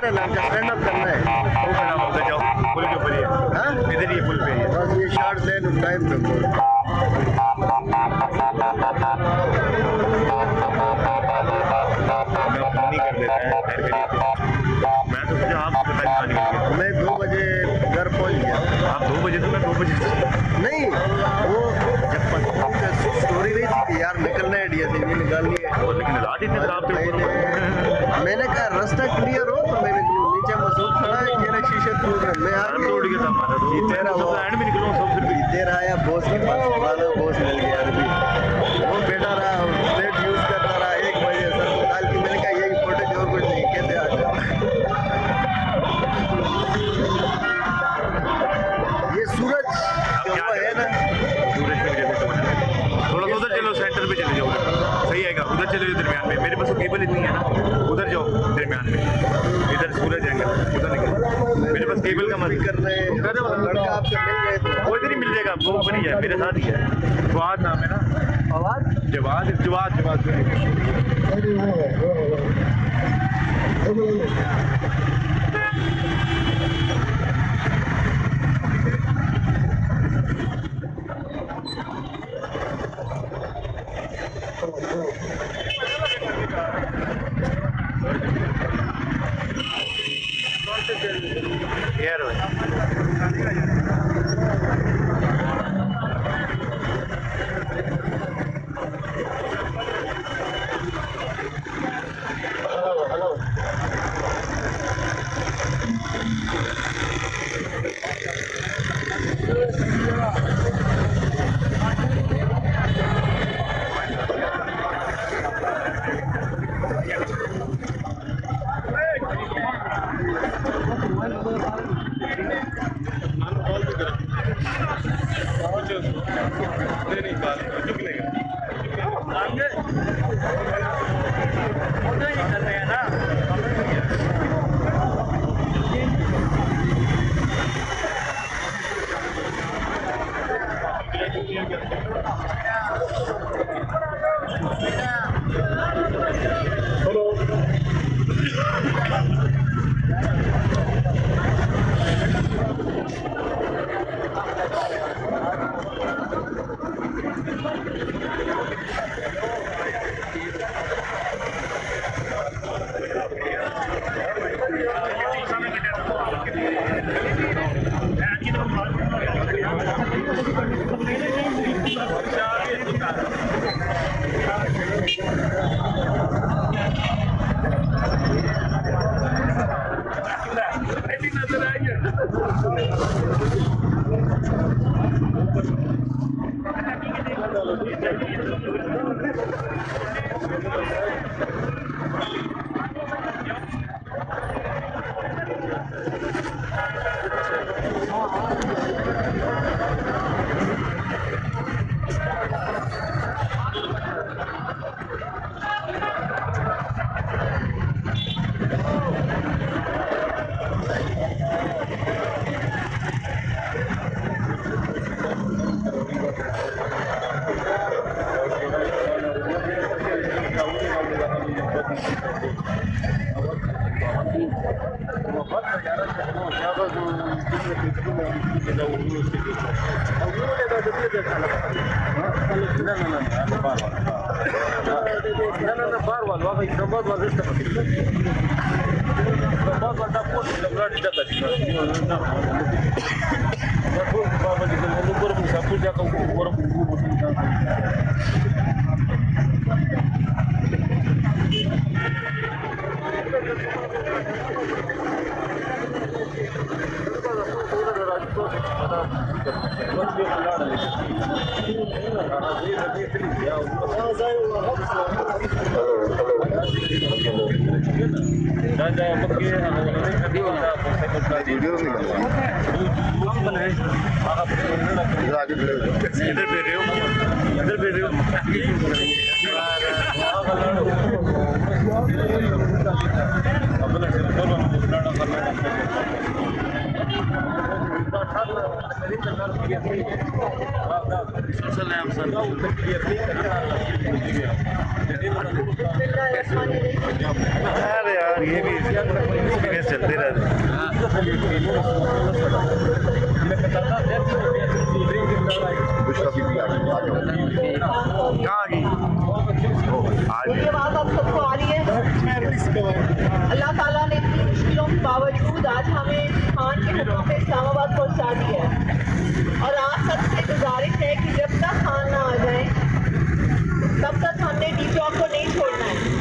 इधर है लड़का, स्टैंड अप करना है। वो खड़ा हो उधर जाओ, पुल के ऊपर ही है। हाँ इधर ही पुल पे ही है। बस ये शॉर्ट लेन टाइम पे बोल। मैं फोन नहीं कर देता है खैर करिए तो। मैं तो सोचा आप पता नहीं कहाँ निकल गया। मैं 2 बजे घर पहुंच गया। आप 2 बजे तो मैं 2 बजे नहीं वो जब स्टोरी नहीं थी कि यार निकलना है डीएसए भी निकालनी है। और लेकिन रात इतने खराब थे ऊपर। मैंने कहा रास्ता क्लियर हो तो मैं निकलूँ। नीचे मसूद खड़ा है, कह रहा शीशे तोड़ रहा है। मैं आ सर तोड़ गया था हमारा तो। ये तेरा वो एंड में निकलूँ सब फिर भी। तेरा आया बॉस के पास, वाला बॉस मिल गया अरबी। वो बैठा रहा, प्लेट यूज करता रहा 1 बजे सर को कॉल की। मैंने कहा यही फुटेज और कुछ नहीं, कैसे आ गया। ये सूरज जो क्या वो है ना, सूरज की वजह से तो बना है। थोड़ा सा उधर चलो, सेंटर पे चले जाओ उधर सही आएगा। उधर चले जाओ दरमियान में, मेरे पास तो केबल इतनी है ना। उधर जाओ दरमियान में, इधर सूरज आएगा उधर निकल। मेरे पास केबल का मत कर रहे हैं लड़का आपसे मिल गए तो वो इधर ही मिल जाएगा आपको, ऊपर ही है मेरे साथ ही है। जवाद नाम है ना, आवाज जवाद जवाद जवाद यार इधर भेज रहे हो, इधर भेज रहे हो। अरे यार ये भी चलते रहते हैं। कहाँ आ गई आज? ये बात आप सबको आ रही है। अल्लाह ताला ने इतनी मुश्किलों के बावजूद आज हमें खान के हुक्म से इस्लामाबाद पहुंचा दिया है। और आप सबसे गुजारिश है कि जब तक खान ना आ जाए तब तक हमने डी चौक को नहीं छोड़ना है।